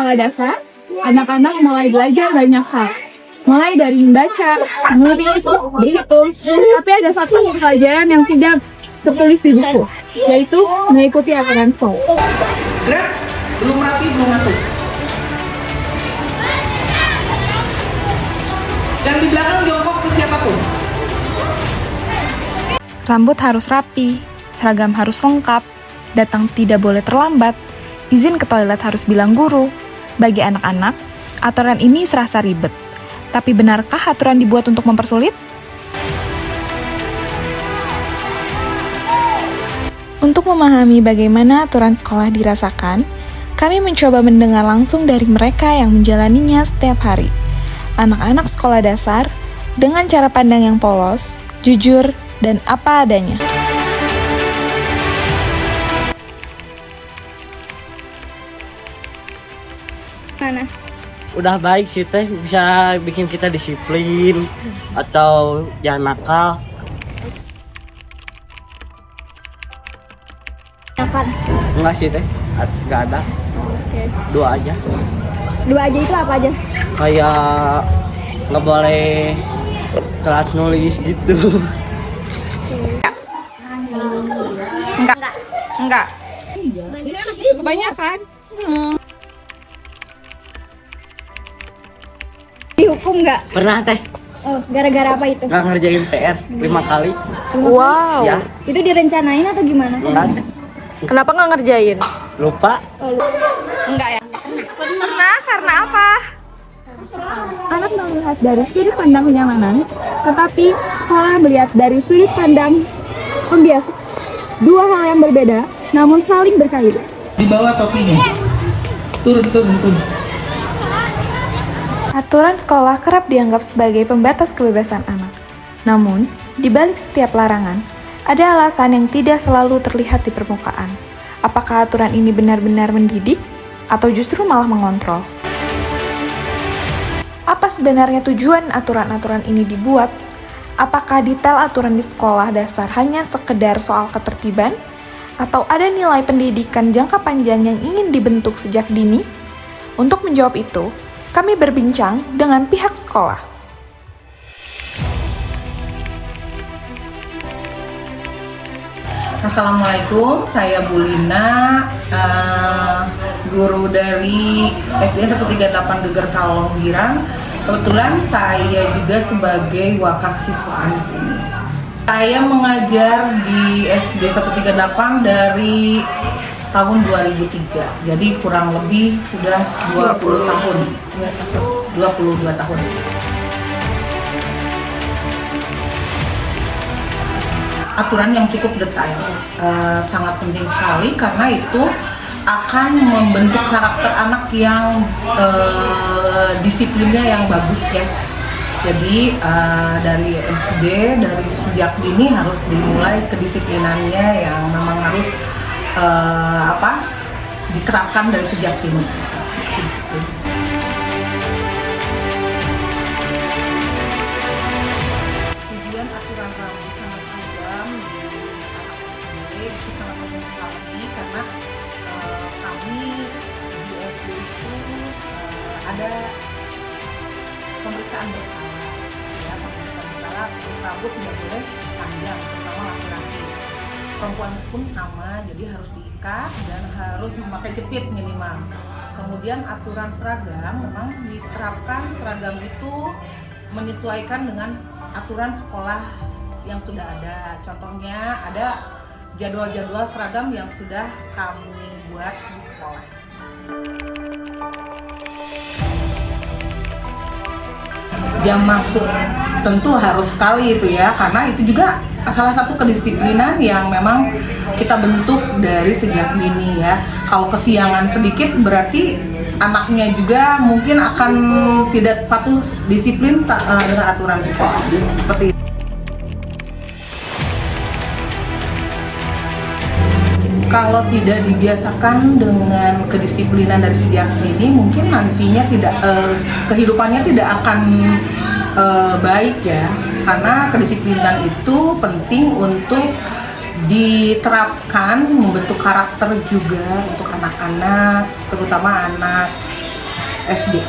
sekolah dasar, anak-anak mulai belajar banyak hal. Mulai dari membaca, menulis, berhitung, tapi ada satu pelajaran yang tidak tertulis di buku, yaitu mengikuti aturan sekolah. Gerak, belum rapi, belum masuk. Yang di belakang jongkok ke siapapun. Rambut harus rapi, seragam harus lengkap, datang tidak boleh terlambat, izin ke toilet harus bilang guru. Bagi anak-anak, aturan ini serasa ribet. Tapi benarkah aturan dibuat untuk mempersulit? Untuk memahami bagaimana aturan sekolah dirasakan, kami mencoba mendengar langsung dari mereka yang menjalaninya setiap hari. Anak-anak sekolah dasar dengan cara pandang yang polos, jujur, dan apa adanya. Mana? Udah baik sih teh, bisa bikin kita disiplin atau jangan nakal. Enggak sih teh, nggak ada. Oke. Dua aja. Dua aja itu apa aja? Kayak nggak boleh telat nulis gitu. Enggak. Kebanyakan. Dihukum nggak? Pernah teh, Oh, gara-gara apa itu? nggak ngerjain PR 5 kali. Wow. Ya, Itu direncanain atau gimana? enggak teh. Kenapa nggak ngerjain? Lupa. Enggak ya? Pernah, karena apa? Anak melihat dari sudut pandang kenyamanan, tetapi sekolah melihat dari sudut pandang pembiasa. Dua hal yang berbeda, namun saling berkaitan. Di bawah topinya. Turun. Aturan sekolah kerap dianggap sebagai pembatas kebebasan anak. Namun, di balik setiap larangan, ada alasan yang tidak selalu terlihat di permukaan. Apakah aturan ini benar-benar mendidik, atau justru malah mengontrol? Apa sebenarnya tujuan aturan-aturan ini dibuat? Apakah detail aturan di sekolah dasar hanya sekedar soal ketertiban? Atau ada nilai pendidikan jangka panjang yang ingin dibentuk sejak dini? Untuk menjawab itu, kami berbincang dengan pihak sekolah. Assalamualaikum, saya Bu Lina, guru dari SD 138 Geger Kalong Girang. Kebetulan saya juga sebagai wakak siswaan di sini. Saya mengajar di SD 138 dari tahun 2003, jadi kurang lebih sudah 22 tahun. Aturan yang cukup detail, sangat penting sekali karena itu akan membentuk karakter anak yang disiplinnya yang bagus ya. Jadi dari SD, dari sejak dini harus dimulai kedisiplinannya yang memang harus diterapkan dari sejak dini. Disiplin. Tujuan aturan rambut sama seragam di anak SD itu sangat penting sekali karena kami di SD itu ada pemeriksaan berkala, ya pemeriksaan berkala rambut tidak boleh panjang, terutama laki-laki. Perempuan pun sama, jadi harus diikat dan harus memakai jepit minimal. Kemudian aturan seragam memang diterapkan, seragam itu menyesuaikan dengan aturan sekolah yang sudah ada. Contohnya ada jadwal-jadwal seragam yang sudah kami buat di sekolah. Jam masuk tentu harus sekali itu ya, karena itu juga salah satu kedisiplinan yang memang kita bentuk dari sejak dini ya. Kalau kesiangan sedikit berarti anaknya juga mungkin akan tidak patuh disiplin dengan aturan sekolah. Seperti itu. Kalau tidak dibiasakan dengan kedisiplinan dari sejak dini, mungkin nantinya kehidupannya tidak akan baik ya, karena kedisiplinan itu penting untuk diterapkan, membentuk karakter juga untuk anak-anak, terutama anak SD.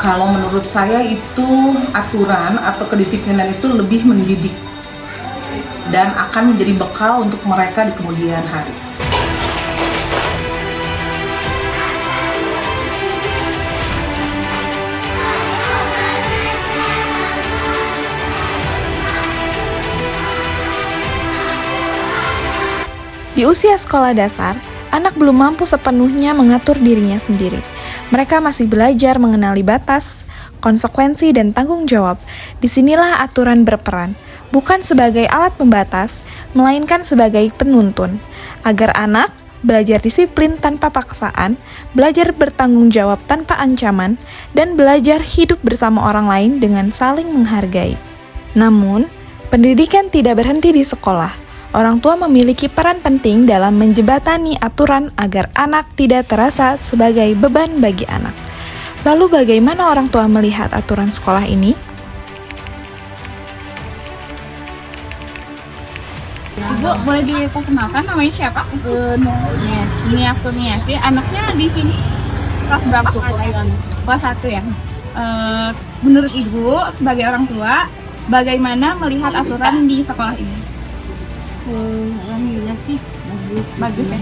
Kalau menurut saya itu aturan atau kedisiplinan itu lebih mendidik dan akan menjadi bekal untuk mereka di kemudian hari. Di usia sekolah dasar, anak belum mampu sepenuhnya mengatur dirinya sendiri. Mereka masih belajar mengenali batas, konsekuensi, dan tanggung jawab. Disinilah aturan berperan, bukan sebagai alat pembatas, melainkan sebagai penuntun, agar anak belajar disiplin tanpa paksaan, belajar bertanggung jawab tanpa ancaman, dan belajar hidup bersama orang lain dengan saling menghargai. Namun, pendidikan tidak berhenti di sekolah. Orang tua memiliki peran penting dalam menjembatani aturan agar anak tidak terasa sebagai beban bagi anak. Lalu bagaimana orang tua melihat aturan sekolah ini? Ibu boleh diperkenalkan namanya siapa? Ini aku Niasi. Anaknya di sini kelas berapa? Kelas 1 ya. Menurut Ibu sebagai orang tua, bagaimana melihat aturan di sekolah ini? Alhamdulillah sih bagus Ya.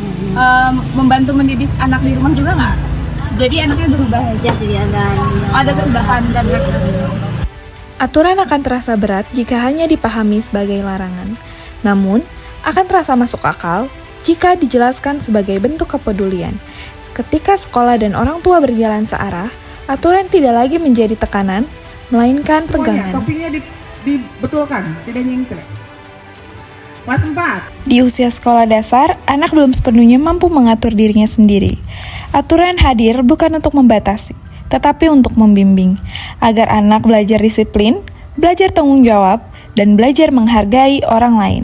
Membantu mendidik anak di rumah juga nggak? Jadi anaknya berubah aja. jadi Ada perubahan dan Aturan akan terasa berat jika hanya dipahami sebagai larangan. Namun, akan terasa masuk akal jika dijelaskan sebagai bentuk kepedulian. Ketika sekolah dan orang tua berjalan searah, aturan tidak lagi menjadi tekanan, melainkan pegangan. Topinya dibetulkan, tidak nyengcrek. Kelas 4. Di usia sekolah dasar, anak belum sepenuhnya mampu mengatur dirinya sendiri. Aturan hadir bukan untuk membatasi, tetapi untuk membimbing, agar anak belajar disiplin, belajar tanggung jawab, dan belajar menghargai orang lain.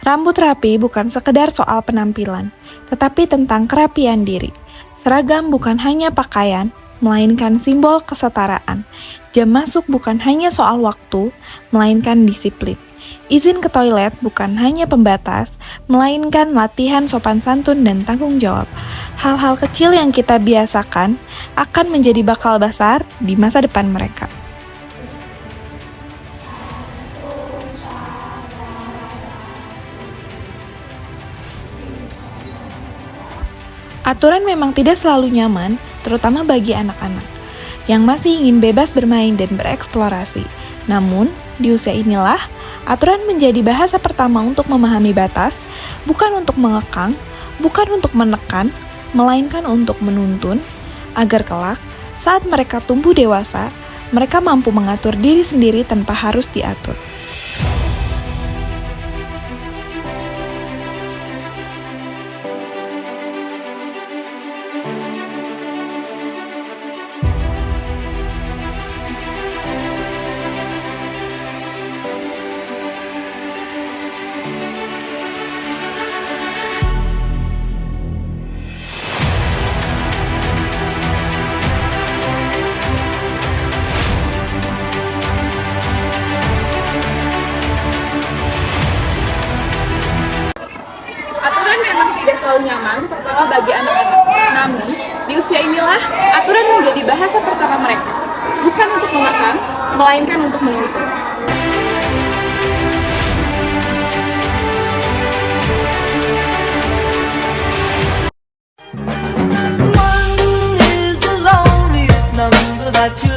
Rambut rapi bukan sekedar soal penampilan, tetapi tentang kerapian diri. Seragam bukan hanya pakaian, melainkan simbol kesetaraan. Jam masuk bukan hanya soal waktu, melainkan disiplin. Izin ke toilet bukan hanya pembatas, melainkan latihan sopan santun dan tanggung jawab. Hal-hal kecil yang kita biasakan akan menjadi bakal besar di masa depan mereka. Aturan memang tidak selalu nyaman, terutama bagi anak-anak yang masih ingin bebas bermain dan bereksplorasi. Namun, di usia inilah, aturan menjadi bahasa pertama untuk memahami batas, bukan untuk mengekang, bukan untuk menekan, melainkan untuk menuntun, agar kelak, saat mereka tumbuh dewasa, mereka mampu mengatur diri sendiri tanpa harus diatur. Aturan memang tidak selalu nyaman, terutama bagi anak-anak. Namun, di usia inilah aturan menjadi bahasa pertama mereka. Bukan untuk mengekang, melainkan untuk menuntun. One is the loneliest number that you